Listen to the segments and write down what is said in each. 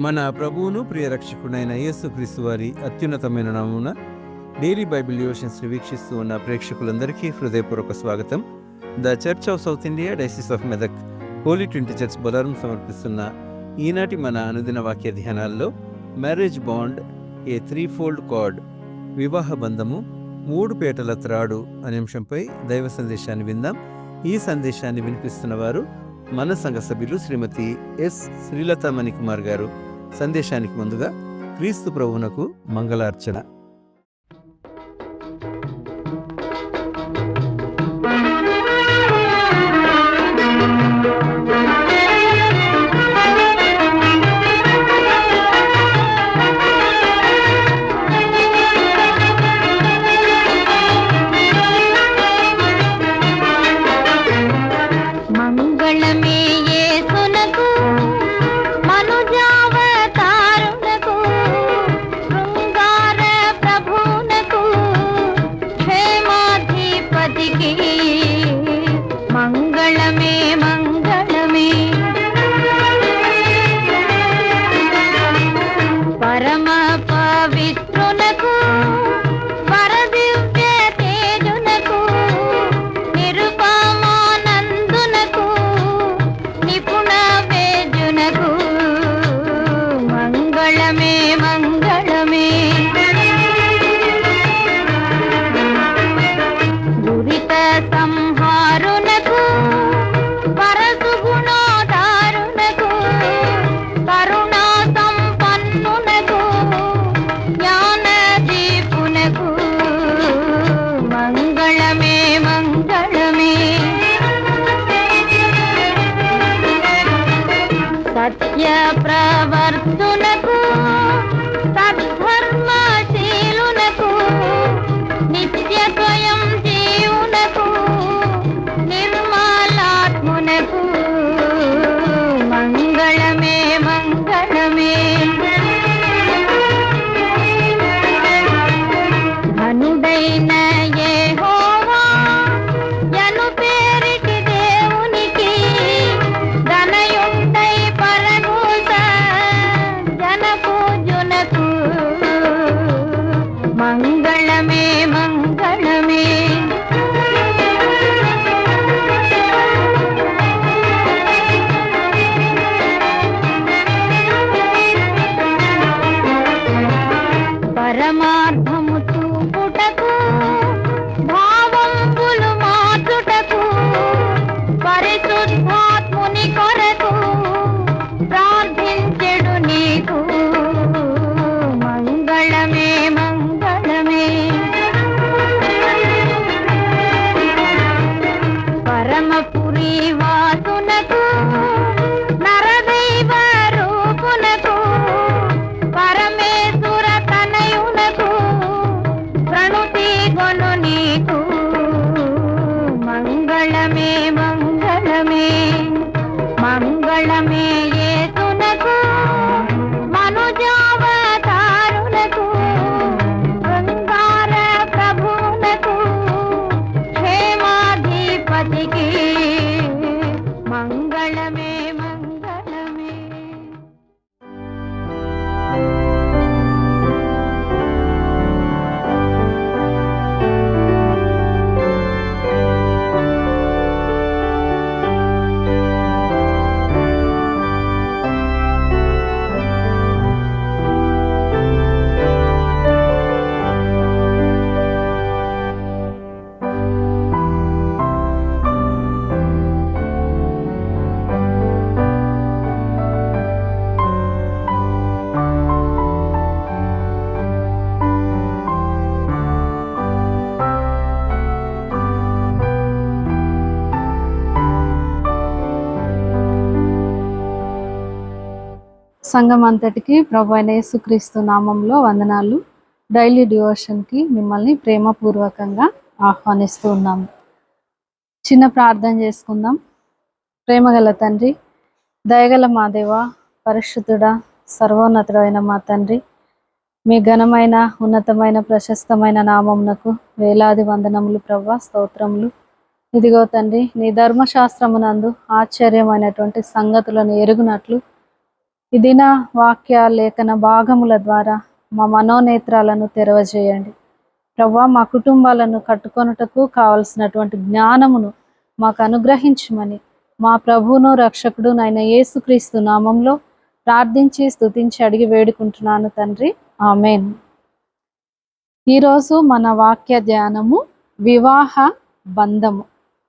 మన ప్రభువును ప్రియ రక్షకుడైన యేసుక్రీస్తు వారి అత్యున్నతమైన నామమున డైలీ బైబిల్ డివోషన్స్ వీక్షిస్తూ ఉన్న ప్రేక్షకులందరికీ హృదయపూర్వక స్వాగతం. The church of south India diocese of Medak holy trinity church Bolarum సమర్పిస్తున్న ఈనాటి మన అనుదిన వాక్య ధ్యానాల్లో marriage bond a threefold cord, వివాహ బంధము మూడు పేటల త్రాడు అనే అంశంపై దైవ సందేశాన్ని విందాం. ఈ సందేశాన్ని వినిపిస్తున్న వారు మన సంఘ సభ్యులు శ్రీమతి ఎస్ శ్రీలత మణికుమార్ గారు. సందేశానికి ముందుగా క్రీస్తు ప్రభువునకు మంగళార్చన. సంఘం అంతటికి ప్రభు అయిన యేసుక్రీస్తు నామంలో వందనాలు. డైలీ డివోషన్కి మిమ్మల్ని ప్రేమపూర్వకంగా ఆహ్వానిస్తూ ఉన్నాము. చిన్న ప్రార్థన చేసుకుందాం. ప్రేమగల తండ్రి, దయగల మా దేవ, పరిశుద్ధుడా, సర్వోన్నతుడైన మా తండ్రి, మీ ఘనమైన ఉన్నతమైన ప్రశస్తమైన నామమునకు వేలాది వందనములు ప్రభువా, స్తోత్రములు. ఇదిగో తండ్రి, నీ ధర్మశాస్త్రమునందు ఆశ్చర్యమైనటువంటి సంగతులను ఎరుగునట్లు ఈ దిన వాక్య లేఖన భాగముల ద్వారా మా మనోనేత్రాలను తెరవజేయండి ప్రభువా. మా కుటుంబాలను కట్టుకొనుటకు కావలసినటువంటి జ్ఞానమును మాకు అనుగ్రహించమని మా ప్రభువును రక్షకుడు నైన యేసుక్రీస్తు నామంలో ప్రార్థించి స్తుతించి అడిగి వేడుకుంటున్నాను తండ్రి, ఆమేన్. ఈరోజు మన వాక్య ధ్యానము వివాహ బంధము,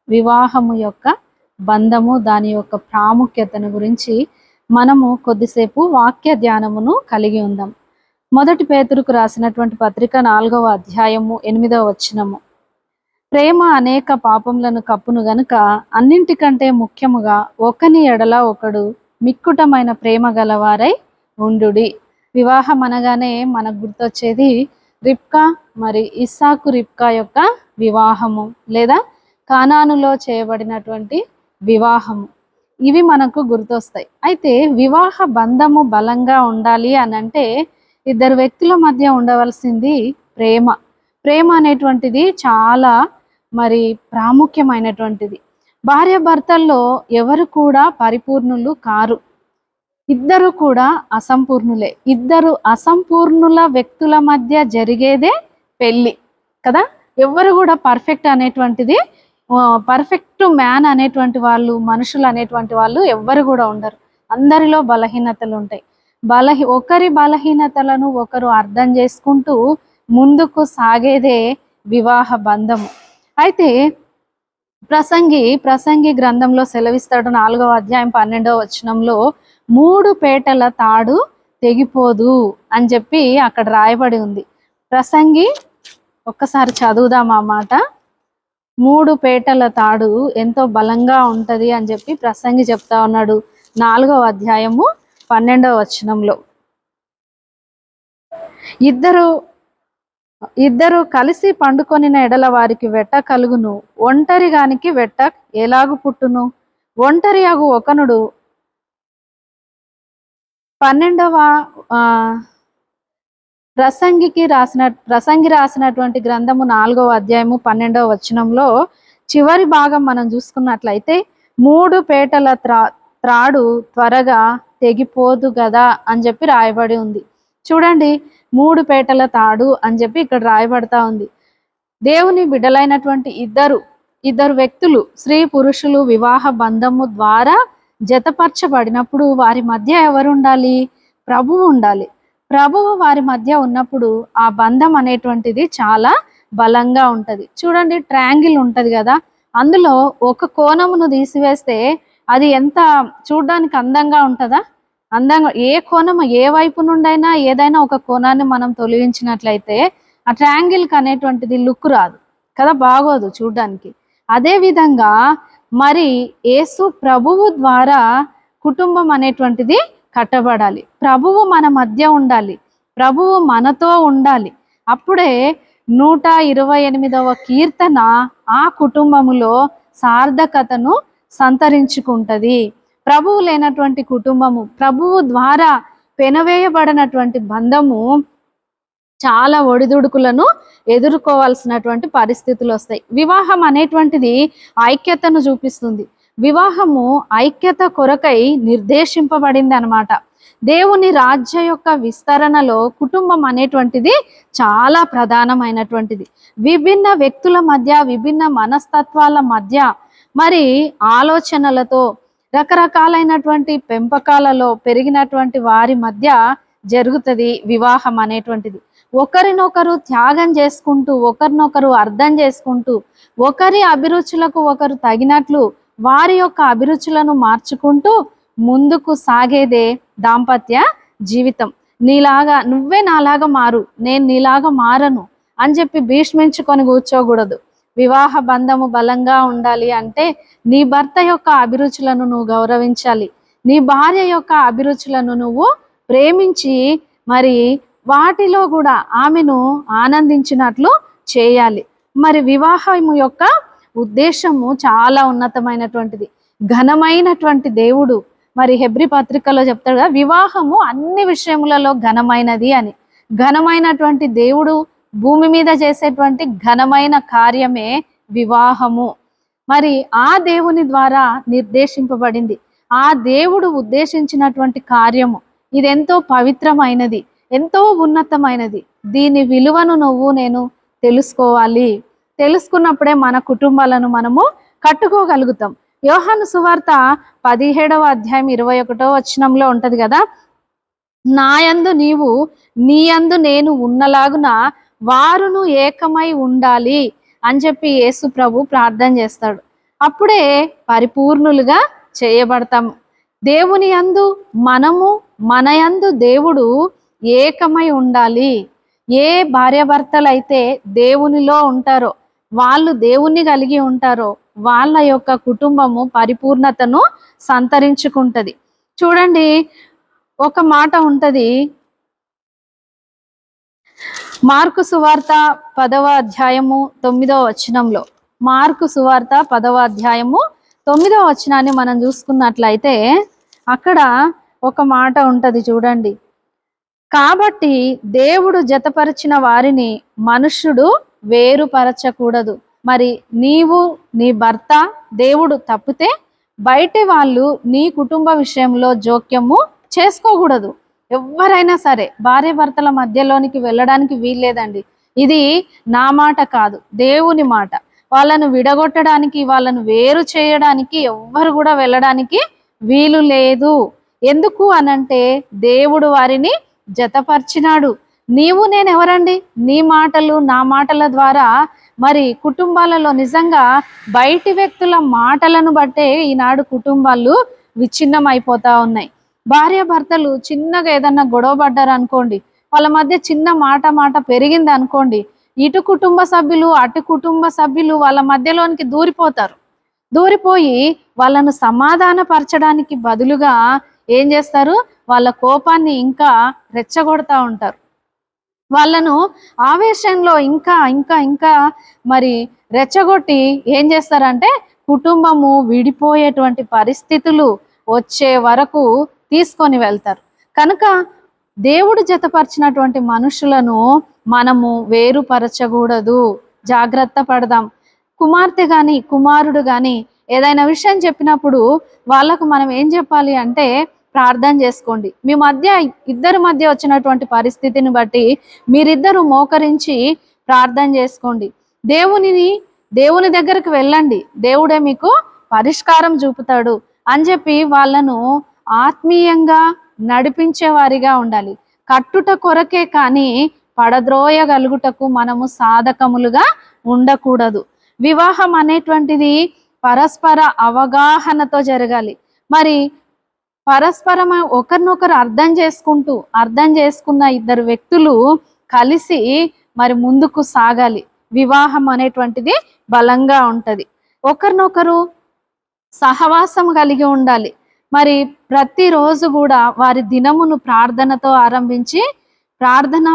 వివాహము యొక్క బంధము, దాని యొక్క ప్రాముఖ్యతను గురించి మనము కొద్దిసేపు వాక్య ధ్యానమును కలిగి ఉందాం. మొదటి పేతురుకు రాసినటువంటి పత్రిక 4వ అధ్యాయము 8వ వచనము. ప్రేమ అనేక పాపములను కప్పును గనుక అన్నింటికంటే ముఖ్యముగా ఒకని ఎడల ఒకడు మిక్కుటమైన ప్రేమ గలవారై ఉండుడి. వివాహం అనగానే మనకు గుర్తొచ్చేది రిబ్కా మరి ఇస్సాకు రిబ్కా యొక్క వివాహము, లేదా కానానులో చేయబడినటువంటి వివాహము, ఇవి మనకు గుర్తొస్తాయి. అయితే వివాహ బంధము బలంగా ఉండాలి అని అంటే ఇద్దరు వ్యక్తుల మధ్య ఉండవలసింది ప్రేమ. ప్రేమ అనేటువంటిది చాలా మరి ప్రాముఖ్యమైనటువంటిది. భార్యాభర్తల్లో ఎవరు కూడా పరిపూర్ణులు కారు, ఇద్దరు కూడా అసంపూర్ణులే. ఇద్దరు అసంపూర్ణుల వ్యక్తుల మధ్య జరిగేదే పెళ్ళి కదా. ఎవరు కూడా పర్ఫెక్ట్ అనేటువంటిది, పర్ఫెక్ట్ మ్యాన్ అనేటువంటి వాళ్ళు, మనుషులు అనేటువంటి వాళ్ళు ఎవ్వరు కూడా ఉండరు. అందరిలో బలహీనతలు ఉంటాయి. ఒకరి బలహీనతలను ఒకరు అర్థం చేసుకుంటూ ముందుకు సాగేదే వివాహ బంధము. అయితే ప్రసంగి గ్రంథంలో సెలవిస్తాడు 4వ అధ్యాయం 12వ వచనంలో 3 పేటల తాడు తెగిపోదు అని చెప్పి అక్కడ రాయబడి ఉంది. ప్రసంగి ఒక్కసారి చదువుదాం ఆ మాట. 3 పేటల తాడు ఎంతో బలంగా ఉంటది అని చెప్పి ప్రసంగి చెప్తా ఉన్నాడు 4వ అధ్యాయము 12వ వచనంలో. ఇద్దరు కలిసి పండుకొనిన ఎడల వారికి వెట్ట కలుగును, ఒంటరిగానికి వెట్ట ఎలాగు పుట్టును. ఒంటరి అగు ఒకనుడు 12వ ప్రసంగి రాసినటువంటి గ్రంథము 4వ అధ్యాయము 12వ వచనంలో చివరి భాగం మనం చూసుకున్నట్లయితే 3 పేటల త్రాడు త్వరగా తెగిపోదు కదా అని చెప్పి రాయబడి ఉంది. చూడండి, 3 పేటల తాడు అని చెప్పి ఇక్కడ రాయబడతా ఉంది. దేవుని బిడ్డలైనటువంటి ఇద్దరు వ్యక్తులు, స్త్రీ పురుషులు వివాహ బంధము ద్వారా జతపరచబడినప్పుడు వారి మధ్య ఎవరు ఉండాలి? ప్రభువు ఉండాలి. ప్రభువు వారి మధ్య ఉన్నప్పుడు ఆ బంధం అనేటువంటిది చాలా బలంగా ఉంటది. చూడండి, ట్రయాంగిల్ ఉంటది కదా, అందులో ఒక కోణమును తీసివేస్తే అది ఎంత చూడడానికి అందంగా ఉంటుందా? అందంగా ఏ కోణం, ఏ వైపు నుండైనా ఏదైనా ఒక కోణాన్ని మనం తొలగించినట్లయితే ఆ ట్రయాంగిల్కి అనేటువంటిది లుక్ రాదు కదా, బాగోదు చూడడానికి. అదే విధంగా మరి యేసు ప్రభువు ద్వారా కుటుంబం అనేటువంటిది కట్టబడాలి. ప్రభువు మన మధ్య ఉండాలి, ప్రభువు మనతో ఉండాలి. అప్పుడే 128వ కీర్తన ఆ కుటుంబములో సార్థకతను సంతరించుకుంటది. ప్రభువు లేనటువంటి కుటుంబము, ప్రభువు ద్వారా పెనవేయబడినటువంటి బంధము చాలా ఒడిదుడుకులను ఎదుర్కోవాల్సినటువంటి పరిస్థితులు వస్తాయి. వివాహం అనేటువంటిది ఐక్యతను చూపిస్తుంది. వివాహము ఐక్యత కొరకై నిర్దేశింపబడింది అన్నమాట. దేవుని రాజ్య యొక్క విస్తరణలో కుటుంబం అనేటువంటిది చాలా ప్రధానమైనటువంటిది. విభిన్న వ్యక్తుల మధ్య, విభిన్న మనస్తత్వాల మధ్య, మరి ఆలోచనలతో, రకరకాలైనటువంటి పెంపకాలలో పెరిగినటువంటి వారి మధ్య జరుగుతుంది వివాహం అనేటువంటిది. ఒకరినొకరు త్యాగం చేసుకుంటూ, ఒకరినొకరు అర్థం చేసుకుంటూ, ఒకరి అభిరుచులకు ఒకరు తగినట్లు వారి యొక్క అభిరుచులను మార్చుకుంటూ ముందుకు సాగేదే దాంపత్య జీవితం. నువ్వే నాలాగా మారు, నేను నీలాగా మారను అని చెప్పి భీష్మించుకొని కూర్చోకూడదు. వివాహ బంధము బలంగా ఉండాలి అంటే నీ భర్త యొక్క అభిరుచులను నువ్వు గౌరవించాలి. నీ భార్య యొక్క అభిరుచులను నువ్వు ప్రేమించి మరి వాటిలో కూడా ఆమెను ఆనందించినట్లు చేయాలి. మరి వివాహము యొక్క ఉద్దేశము చాలా ఉన్నతమైనటువంటిది, ఘనమైనటువంటి దేవుడు మరి హెబ్రీ పత్రికలో చెప్తాడు కదా, వివాహము అన్ని విషయములలో ఘనమైనది అని. ఘనమైనటువంటి దేవుడు భూమి మీద చేసేటువంటి ఘనమైన కార్యమే వివాహము. మరి ఆ దేవుని ద్వారా నిర్దేశింపబడింది. ఆ దేవుడు ఉద్దేశించినటువంటి కార్యము ఇది ఎంతో పవిత్రమైనది, ఎంతో ఉన్నతమైనది. దీని విలువను నువ్వు నేను తెలుసుకోవాలి. తెలుసుకున్నప్పుడే మన కుటుంబాలను మనము కట్టుకోగలుగుతాం. యోహాను సువార్త 17వ అధ్యాయం 21వ వచనంలో ఉంటది కదా, నాయందు నీవు నీయందు నేను ఉన్నలాగున వారును ఏకమై ఉండాలి అని చెప్పి యేసు ప్రభు ప్రార్థన చేస్తాడు. అప్పుడే పరిపూర్ణులుగా చేయబడతాం. దేవుని యందు మనము, మన యందు దేవుడు ఏకమై ఉండాలి. ఏ భార్యాభర్తలు అయితే దేవునిలో ఉంటారో, వాళ్ళు దేవుణ్ణి కలిగి ఉంటారో, వాళ్ళ యొక్క కుటుంబము పరిపూర్ణతను సంతరించుకుంటది. చూడండి, ఒక మాట ఉంటది, మార్కు సువార్త 10వ అధ్యాయము 9వ వచనంలో, మార్కు సువార్త 10వ అధ్యాయము 9వ వచనాన్ని మనం చూసుకున్నట్లయితే అక్కడ ఒక మాట ఉంటది చూడండి. కాబట్టి దేవుడు జతపరిచిన వారిని మనుష్యుడు వేరుపరచకూడదు. మరి నీవు నీ భర్త దేవుడు తప్పితే బయటి వాళ్ళు నీ కుటుంబ విషయంలో జోక్యము చేసుకోకూడదు. ఎవరైనా సరే భార్య భర్తల మధ్యలోనికి వెళ్ళడానికి వీల్లేదండి. ఇది నా మాట కాదు, దేవుని మాట. వాళ్ళను విడగొట్టడానికి, వాళ్ళను వేరు చేయడానికి ఎవ్వరు కూడా వెళ్ళడానికి వీలు లేదు. ఎందుకు అనంటే దేవుడు వారిని జతపరిచినాడు. నీవు నేను ఎవరండి? నీ మాటలు నా మాటల ద్వారా మరి కుటుంబాలలో నిజంగా బయటి వ్యక్తుల మాటలను బట్టే ఈనాడు కుటుంబాలు విచ్ఛిన్నం అయిపోతా ఉన్నాయి. భార్య భర్తలు చిన్నగా ఏదన్నా గొడవ పడ్డారు అనుకోండి, వాళ్ళ మధ్య చిన్న మాట పెరిగింది అనుకోండి, ఇటు కుటుంబ సభ్యులు అటు కుటుంబ సభ్యులు వాళ్ళ మధ్యలోనికి దూరిపోతారు. దూరిపోయి వాళ్ళను సమాధానపరచడానికి బదులుగా ఏం చేస్తారు? వాళ్ళ కోపాన్ని ఇంకా రెచ్చగొడతా ఉంటారు. వాళ్ళను ఆవేశంలో ఇంకా ఇంకా ఇంకా మరి రెచ్చగొట్టి ఏం చేస్తారంటే కుటుంబము విడిపోయేటువంటి పరిస్థితులు వచ్చే వరకు తీసుకొని వెళ్తారు. కనుక దేవుడు జతపరిచినటువంటి మనుషులను మనము వేరుపరచకూడదు. జాగ్రత్త పడదాం. కుమార్తె గాని కుమారుడు గాని ఏదైనా విషయం చెప్పినప్పుడు వాళ్ళకు మనం ఏం చెప్పాలి అంటే, ప్రార్థన చేసుకోండి. మీ మధ్య ఇద్దరి మధ్య వచ్చినటువంటి పరిస్థితిని బట్టి మీరిద్దరు మోకరించి ప్రార్థన చేసుకోండి. దేవుని దగ్గరికి వెళ్ళండి, దేవుడే మీకు పరిష్కారం చూపుతాడు అని చెప్పి వాళ్ళను ఆత్మీయంగా నడిపించే వారిగా ఉండాలి. కట్టుట కొరకే కానీ పడద్రోయగలుగుటకు మనము సాధకములుగా ఉండకూడదు. వివాహం అనేటువంటిది పరస్పర అవగాహనతో జరగాలి. మరి పరస్పరం ఒకరినొకరు అర్థం చేసుకున్న ఇద్దరు వ్యక్తులు కలిసి మరి ముందుకు సాగాలి. వివాహం అనేటువంటిది బలంగా ఉంటది. ఒకరినొకరు సహవాసం కలిగి ఉండాలి. మరి ప్రతిరోజు కూడా వారి దినమును ప్రార్థనతో ఆరంభించి, ప్రార్థన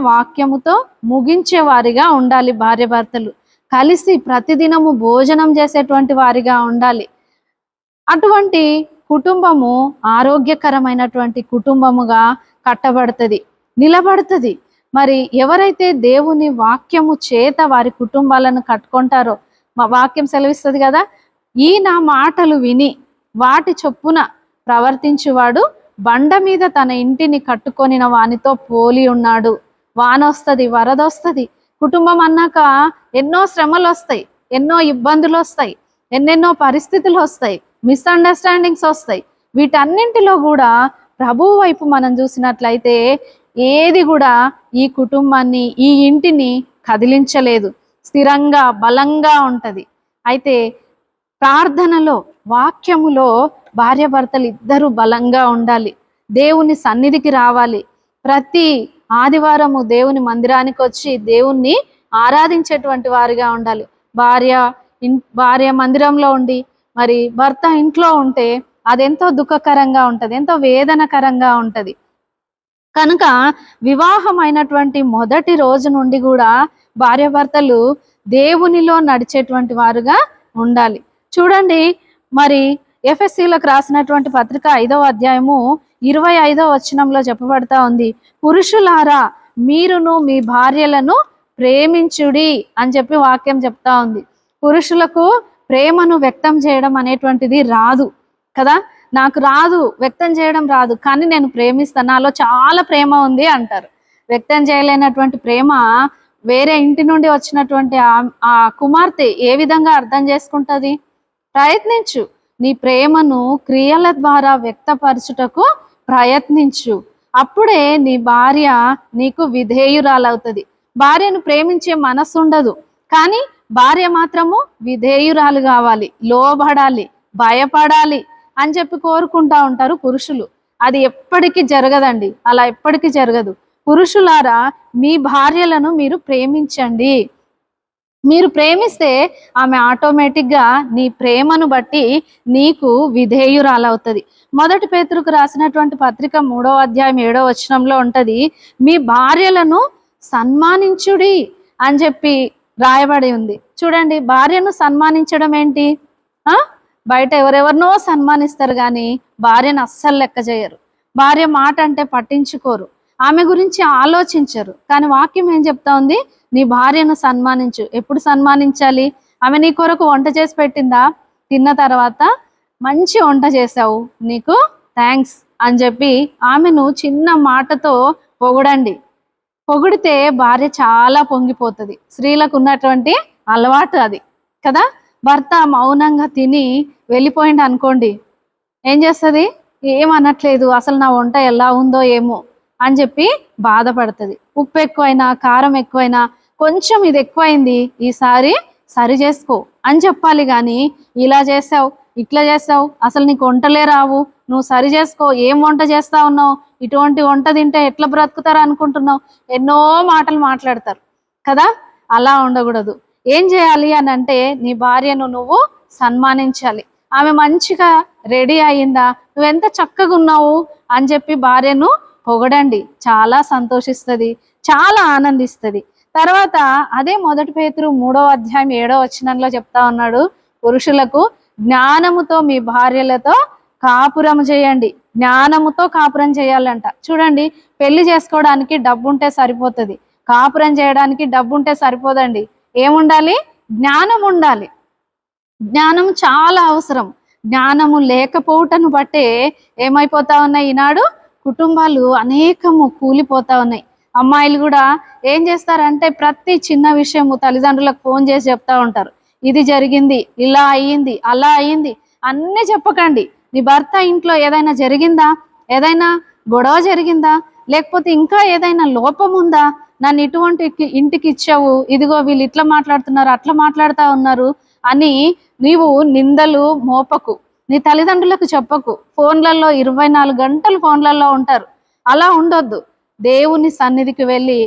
వాక్యముతో ముగించే వారిగా ఉండాలి. భార్య భర్తలు కలిసి ప్రతిదినము భోజనం చేసేటువంటి వారిగా ఉండాలి. అటువంటి కుటుంబము ఆరోగ్యకరమైనటువంటి కుటుంబముగా కట్టబడుతుంది, నిలబడుతుంది. మరి ఎవరైతే దేవుని వాక్యము చేత వారి కుటుంబాలను కట్టుకుంటారో, మా వాక్యం సెలవిస్తుంది కదా, ఈ నా మాటలు విని వాటి చొప్పున ప్రవర్తించువాడు బండ మీద తన ఇంటిని కట్టుకొనిన వానితో పోలి ఉన్నాడు. వానొస్తుంది, వరదొస్తుంది. కుటుంబం అన్నాక ఎన్నో శ్రమలు వస్తాయి, ఎన్నో ఇబ్బందులు వస్తాయి, ఎన్నెన్నో పరిస్థితులు వస్తాయి, మిస్అండర్స్టాండింగ్స్ వస్తాయి. వీటన్నింటిలో కూడా ప్రభువు వైపు మనం చూసినట్లయితే ఏది కూడా ఈ కుటుంబాన్ని, ఈ ఇంటిని కదిలించలేదు. స్థిరంగా బలంగా ఉంటది. అయితే ప్రార్థనలో, వాక్యములో భార్యాభర్తలు ఇద్దరు బలంగా ఉండాలి. దేవుని సన్నిధికి రావాలి. ప్రతి ఆదివారము దేవుని మందిరానికి వచ్చి దేవుణ్ణి ఆరాధించేటువంటి వారిగా ఉండాలి. భార్య మందిరంలో ఉండి మరి భర్త ఇంట్లో ఉంటే అదెంతో దుఃఖకరంగా ఉంటది, ఎంతో వేదనకరంగా ఉంటది. కనుక వివాహం అయినటువంటి మొదటి రోజు నుండి కూడా భార్యాభర్తలు దేవునిలో నడిచేటువంటి వారుగా ఉండాలి. చూడండి, మరి ఎఫెసీలకు రాసినటువంటి పత్రిక 5వ అధ్యాయము 25వ వచనంలో చెప్పబడతా ఉంది, పురుషులారా మీరును మీ భార్యలను ప్రేమించుడి అని చెప్పి వాక్యం చెప్తా ఉంది. పురుషులకు ప్రేమను వ్యక్తం చేయడం అనేటువంటిది రాదు కదా. నాకు రాదు, వ్యక్తం చేయడం రాదు, కానీ నేను ప్రేమిస్తాను, నాలో చాలా ప్రేమ ఉంది అంటారు. వ్యక్తం చేయలేనటువంటి ప్రేమ వేరే ఇంటి నుండి వచ్చినటువంటి ఆ కుమార్తె ఏ విధంగా అర్థం చేసుకుంటది? ప్రయత్నించు, నీ ప్రేమను క్రియల ద్వారా వ్యక్తపరచుటకు ప్రయత్నించు. అప్పుడే నీ భార్య నీకు విధేయురాలవుతుంది. భార్యను ప్రేమించే మనసు ఉండదు, కానీ భార్య మాత్రము విధేయురాలు కావాలి, లోబడాలి, భయపడాలి అని చెప్పి కోరుకుంటా ఉంటారు పురుషులు. అది ఎప్పటికీ జరగదండి, అలా ఎప్పటికీ జరగదు. పురుషులారా, మీ భార్యలను మీరు ప్రేమించండి. మీరు ప్రేమిస్తే ఆమె ఆటోమేటిక్గా నీ ప్రేమను బట్టి నీకు విధేయురాలవుతుంది. మొదటి పేతురుకు రాసినటువంటి పత్రిక 3వ అధ్యాయం 7వ వచనంలో ఉంటది, మీ భార్యలను సన్మానించుడి అని చెప్పి రాయబడి ఉంది. చూడండి, భార్యను సన్మానించడం ఏంటి? బయట ఎవరెవరినో సన్మానిస్తారు, కానీ భార్యను అస్సలు లెక్క చేయరు. భార్య మాట అంటే పట్టించుకోరు, ఆమె గురించి ఆలోచించరు. కానీ వాక్యం ఏం చెప్తా ఉంది? నీ భార్యను సన్మానించు. ఎప్పుడు సన్మానించాలి? ఆమె నీ కొరకు వంట చేసి పెట్టిందా? తిన్న తర్వాత మంచి వంట చేసావు, నీకు థ్యాంక్స్ అని చెప్పి ఆమెను చిన్న మాటతో పొగడండి. పొగిడితే భార్య చాలా పొంగిపోతుంది. స్త్రీలకు ఉన్నటువంటి అలవాటు అది కదా. భర్త మౌనంగా తిని వెళ్ళిపోయింది అనుకోండి, ఏం చేస్తుంది? ఏమనట్లేదు, అసలు నా వంట ఎలా ఉందో ఏమో అని చెప్పి బాధపడుతుంది. ఉప్పు ఎక్కువైనా, కారం ఎక్కువైనా, కొంచెం ఇది ఎక్కువైంది, ఈసారి సరి చేసుకో అని చెప్పాలి. కానీ ఇలా చేసావు, ఇట్లా చేసావు, అసలు నీకు వంటలే రావు, నువ్వు సరి చేసుకో, ఏం వంట చేస్తా ఉన్నావు, ఇటువంటి వంట తింటే ఎట్లా బ్రతుకుతారు అనుకుంటున్నావు, ఎన్నో మాటలు మాట్లాడతారు కదా. అలా ఉండకూడదు. ఏం చేయాలి అని అంటే, నీ భార్యను నువ్వు సన్మానించాలి. ఆమె మంచిగా రెడీ అయిందా, నువ్వెంత చక్కగా ఉన్నావు అని చెప్పి భార్యను పొగడండి. చాలా సంతోషిస్తుంది, చాలా ఆనందిస్తుంది. తర్వాత అదే మొదటి పేతురు 3వ అధ్యాయం 7వ వచనంలో చెప్తా ఉన్నాడు, పురుషులకు జ్ఞానముతో మీ భార్యలతో కాపురం చేయండి. జ్ఞానముతో కాపురం చేయాలంట. చూడండి, పెళ్లి చేసుకోవడానికి డబ్బు ఉంటే సరిపోతుంది, కాపురం చేయడానికి డబ్బు ఉంటే సరిపోదండి. ఏముండాలి? జ్ఞానం ఉండాలి. జ్ఞానం చాలా అవసరం. జ్ఞానము లేకపోవటను బట్టే ఏమైపోతా ఉన్నాయి ఈనాడు? కుటుంబాలు అనేకము కూలిపోతా ఉన్నాయి. అమ్మాయిలు కూడా ఏం చేస్తారంటే, ప్రతి చిన్న విషయము తల్లిదండ్రులకు ఫోన్ చేసి చెప్తా ఉంటారు, ఇది జరిగింది, ఇలా అయ్యింది, అలా అయ్యింది. అన్నీ చెప్పకండి. నీ భర్త ఇంట్లో ఏదైనా జరిగిందా, ఏదైనా గొడవ జరిగిందా, లేకపోతే ఇంకా ఏదైనా లోపం ఉందా, నన్ను ఇటువంటి ఇంటికి ఇచ్చావు, ఇదిగో వీళ్ళు ఇట్లా మాట్లాడుతున్నారు, అట్లా మాట్లాడుతూ ఉన్నారు అని నీవు నిందలు మోపకు. నీ తల్లిదండ్రులకు చెప్పకు. ఫోన్లలో 24 గంటలు ఫోన్లలో ఉంటారు. అలా ఉండొద్దు. దేవుని సన్నిధికి వెళ్ళి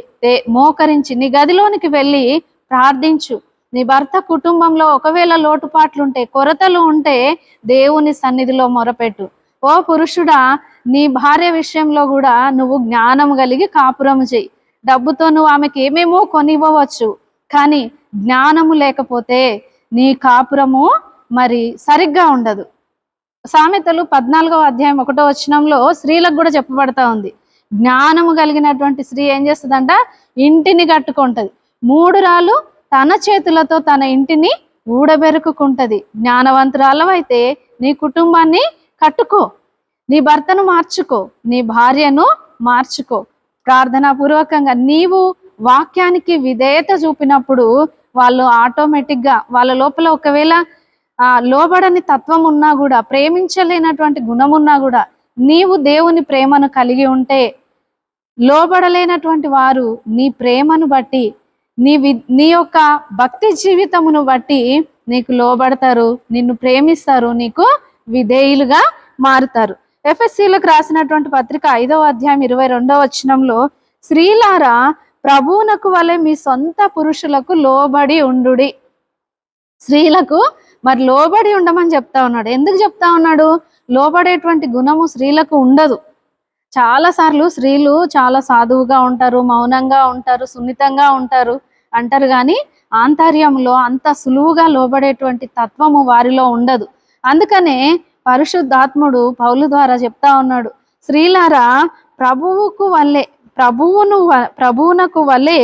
మోకరించి నీ గదిలోనికి వెళ్ళి ప్రార్థించు. నీ భర్త కుటుంబంలో ఒకవేళ లోటుపాట్లుంటే, కొరతలు ఉంటే దేవుని సన్నిధిలో మొరపెట్టు. ఓ పురుషుడా, నీ భార్య విషయంలో కూడా నువ్వు జ్ఞానం కలిగి కాపురం చేయి. డబ్బుతో నువ్వు ఆమెకి ఏమేమో కొనివ్వవచ్చు, కానీ జ్ఞానము లేకపోతే నీ కాపురము మరి సరిగ్గా ఉండదు. సామెతలు 14వ అధ్యాయం 1వ వచనంలో స్త్రీలకు కూడా చెప్పబడతా ఉంది, జ్ఞానము కలిగినటువంటి స్త్రీ ఏం చేస్తుందంట? ఇంటిని కట్టుకుంటది. 3 రాళ్ళు తన చేతులతో తన ఇంటిని ఊడబెరుకుంటది. జ్ఞానవంతురాలవైతే నీ కుటుంబాన్ని కట్టుకో, నీ భర్తను మార్చుకో, నీ భార్యను మార్చుకో. ప్రార్థనాపూర్వకంగా నీవు వాక్యానికి విధేయత చూపినప్పుడు వాళ్ళు ఆటోమేటిక్గా వాళ్ళ లోపల ఒకవేళ లోబడని తత్వం ఉన్నా కూడా, ప్రేమించలేనటువంటి గుణం ఉన్నా కూడా, నీవు దేవుని ప్రేమను కలిగి ఉంటే లోబడలేనటువంటి వారు నీ ప్రేమను బట్టి, నీ యొక్క భక్తి జీవితమును బట్టి నీకు లోబడతారు, నిన్ను ప్రేమిస్తారు, నీకు విధేయులుగా మారుతారు. ఎఫెసీలకు రాసినటువంటి పత్రిక 5వ అధ్యాయం 22వ వచనంలో, స్త్రీలారా ప్రభువునకు వలె మీ సొంత పురుషులకు లోబడి ఉండుడి. స్త్రీలకు మరి లోబడి ఉండమని చెప్తా ఉన్నాడు. ఎందుకు చెప్తా ఉన్నాడు? లోబడేటువంటి గుణము స్త్రీలకు ఉండదు. చాలాసార్లు స్త్రీలు చాలా సాధువుగా ఉంటారు, మౌనంగా ఉంటారు, సున్నితంగా ఉంటారు అంటారు, కానీ ఆంతర్యంలో అంత సులువుగా లోబడేటువంటి తత్వము వారిలో ఉండదు. అందుకనే పరిశుద్ధాత్ముడు పౌలు ద్వారా చెప్తా ఉన్నాడు, స్త్రీలారా ప్రభువునకు వలె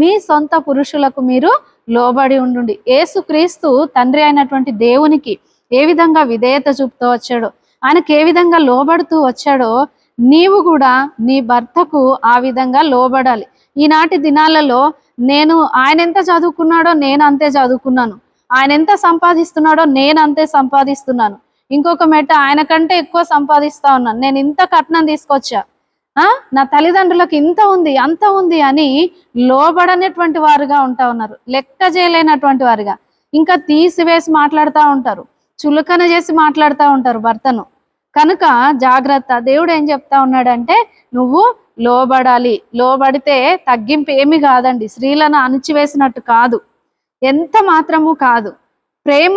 మీ సొంత పురుషులకు మీరు లోబడి ఉండుండి. యేసుక్రీస్తు తండ్రి అయినటువంటి దేవునికి ఏ విధంగా విధేయత చూపుతూ వచ్చాడో ఆయనకు ఏ విధంగా లోబడుతూ వచ్చాడో నీవు కూడా నీ భర్తకు ఆ విధంగా లోబడాలి. ఈనాటి దినాలలో ఆయన ఎంత చదువుకున్నాడో నేను అంతే చదువుకున్నాను, ఆయన ఎంత సంపాదిస్తున్నాడో నేను అంతే సంపాదిస్తున్నాను, ఇంకొక మెట్ట ఆయన కంటే ఎక్కువ సంపాదిస్తా ఉన్నాను, నేను ఇంత కట్నం తీసుకొచ్చా, నా తల్లిదండ్రులకు ఇంత ఉంది అంత ఉంది అని లోబడనేటువంటి వారుగా ఉంటా ఉన్నారు, లెక్క చేయలేనటువంటి వారుగా. ఇంకా తీసివేసి మాట్లాడుతూ ఉంటారు, చులకన చేసి మాట్లాడుతూ ఉంటారు భర్తను. కనుక జాగ్రత్త. దేవుడు ఏం చెప్తా ఉన్నాడంటే నువ్వు లోబడాలి. లోబడితే తగ్గింపు ఏమి కాదండి, స్త్రీలను అణిచివేసినట్టు కాదు, ఎంత మాత్రము కాదు. ప్రేమ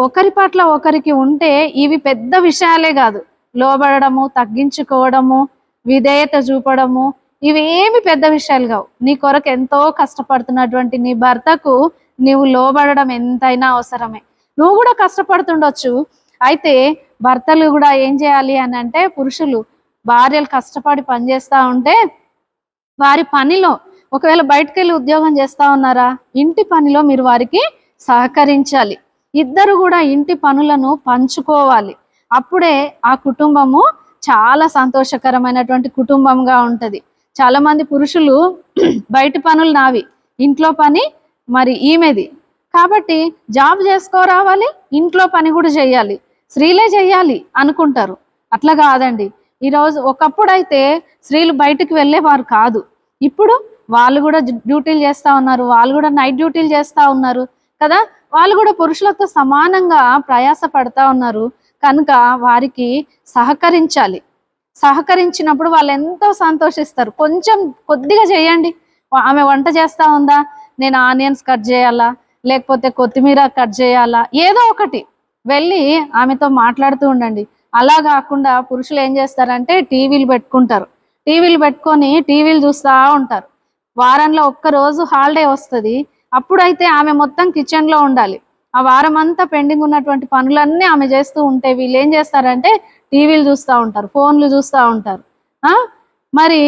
ఒకరి పట్ల ఒకరికి ఉంటే ఇవి పెద్ద విషయాలే కాదు. లోబడము, తగ్గించుకోవడము, విధేయత చూపడము, ఇవి ఏమి పెద్ద విషయాలు కావు. నీ కొరకు ఎంతో కష్టపడుతున్నటువంటి నీ భర్తకు నీవు లోబడడం ఎంతైనా అవసరమే. నువ్వు కూడా కష్టపడుతుండొచ్చు. అయితే భర్తలు కూడా ఏం చేయాలి అని అంటే, పురుషులు భార్యలు కష్టపడి పనిచేస్తూ ఉంటే వారి పనిలో, ఒకవేళ బయటకు వెళ్ళి ఉద్యోగం చేస్తూ ఉన్నారా, ఇంటి పనిలో మీరు వారికి సహకరించాలి. ఇద్దరు కూడా ఇంటి పనులను పంచుకోవాలి. అప్పుడే ఆ కుటుంబము చాలా సంతోషకరమైనటువంటి కుటుంబంగా ఉంటుంది. చాలా మంది పురుషులు బయట పనులు నావి, ఇంట్లో పని మరి ఈమెది, కాబట్టి జాబ్ చేసుకోరావాలి, ఇంట్లో పని కూడా చేయాలి, స్త్రీలే చేయాలి అనుకుంటారు. అట్లా కాదండి. ఈరోజు ఒకప్పుడైతే స్త్రీలు బయటకు వెళ్ళేవారు కాదు, ఇప్పుడు వాళ్ళు కూడా డ్యూటీలు చేస్తూ ఉన్నారు, వాళ్ళు కూడా నైట్ డ్యూటీలు చేస్తూ ఉన్నారు కదా, వాళ్ళు కూడా పురుషులతో సమానంగా ప్రయాస పడతా ఉన్నారు. కనుక వారికి సహకరించాలి. సహకరించినప్పుడు వాళ్ళు ఎంతో సంతోషిస్తారు. కొద్దిగా చేయండి, ఆమె వంట చేస్తూ ఉందా, నేను ఆనియన్స్ కట్ చేయాలా, లేకపోతే కొత్తిమీర కట్ చేయాలా, ఏదో ఒకటి వెళ్ళి ఆమెతో మాట్లాడుతూ ఉండండి. అలా కాకుండా పురుషులు ఏం చేస్తారంటే టీవీలు పెట్టుకుంటారు, టీవీలు పెట్టుకొని టీవీలు చూస్తూ ఉంటారు. వారంలో ఒక్కరోజు హాలిడే వస్తుంది, అప్పుడైతే ఆమె మొత్తం కిచెన్లో ఉండాలి. ఆ వారం అంతా పెండింగ్ ఉన్నటువంటి పనులన్నీ ఆమె చేస్తూ ఉంటే వీళ్ళు ఏం చేస్తారంటే టీవీలు చూస్తూ ఉంటారు, ఫోన్లు చూస్తూ ఉంటారు. మరి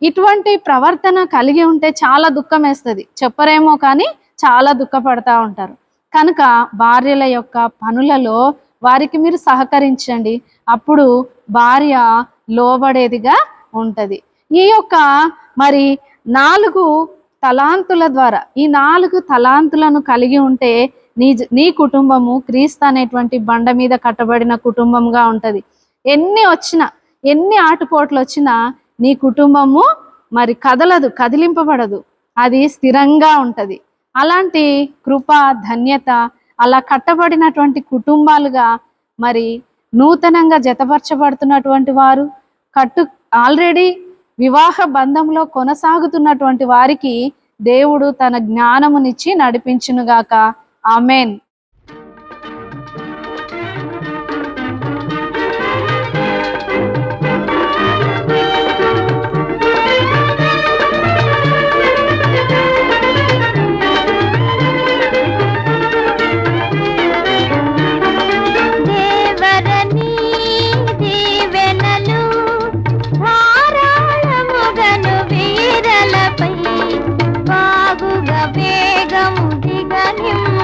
ఇటువంటి ప్రవర్తన కలిగి ఉంటే చాలా దుఃఖం వేస్తుంది. చెప్పరేమో కానీ చాలా దుఃఖపడతా ఉంటారు. కనుక భార్యల యొక్క పనులలో వారికి మీరు సహకరించండి. అప్పుడు భార్య లోబడేదిగా ఉంటది. ఈ యొక్క మరి 4 తలాంతుల ద్వారా, ఈ 4 తలాంతులను కలిగి ఉంటే నీ కుటుంబము క్రీస్తు అనేటువంటి బండ మీద కట్టబడిన కుటుంబంగా ఉంటది. ఎన్ని వచ్చినా, ఎన్ని ఆటుపోట్లు వచ్చినా నీ కుటుంబము మరి కదలదు, కదిలింపబడదు, అది స్థిరంగా ఉంటది. అలాంటి కృప, ధన్యత, అలా కట్టబడినటువంటి కుటుంబాలుగా మరి నూతనంగా జతపరచబడుతున్నటువంటి వారు, ఆల్రెడీ వివాహ బంధంలో కొనసాగుతున్నటువంటి వారికి దేవుడు తన జ్ఞానమునిచ్చి నడిపించునుగాక. ఆమెన్. వేగము దిగనిమ్ము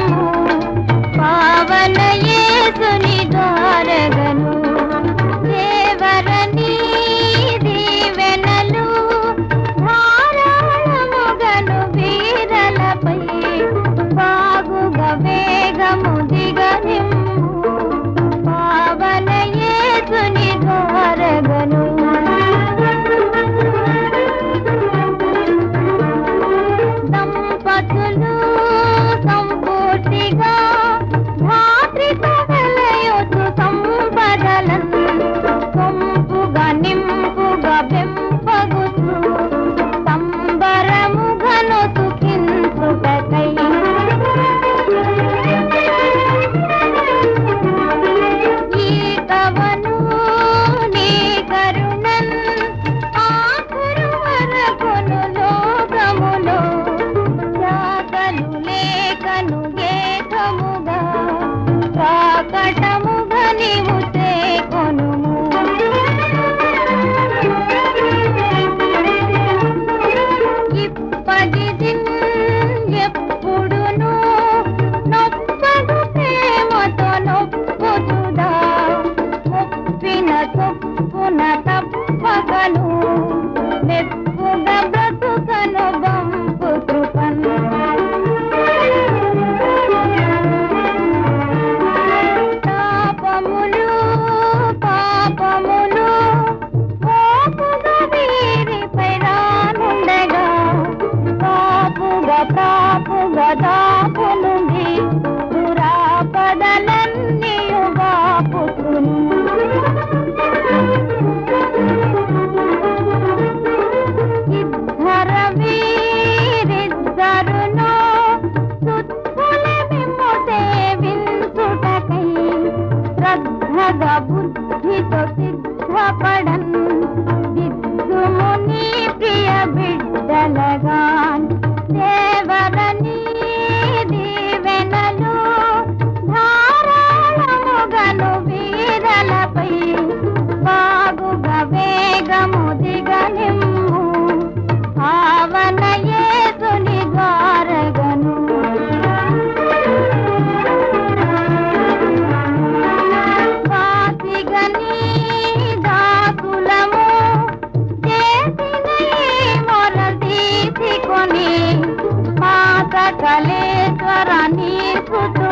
వెలుగుతో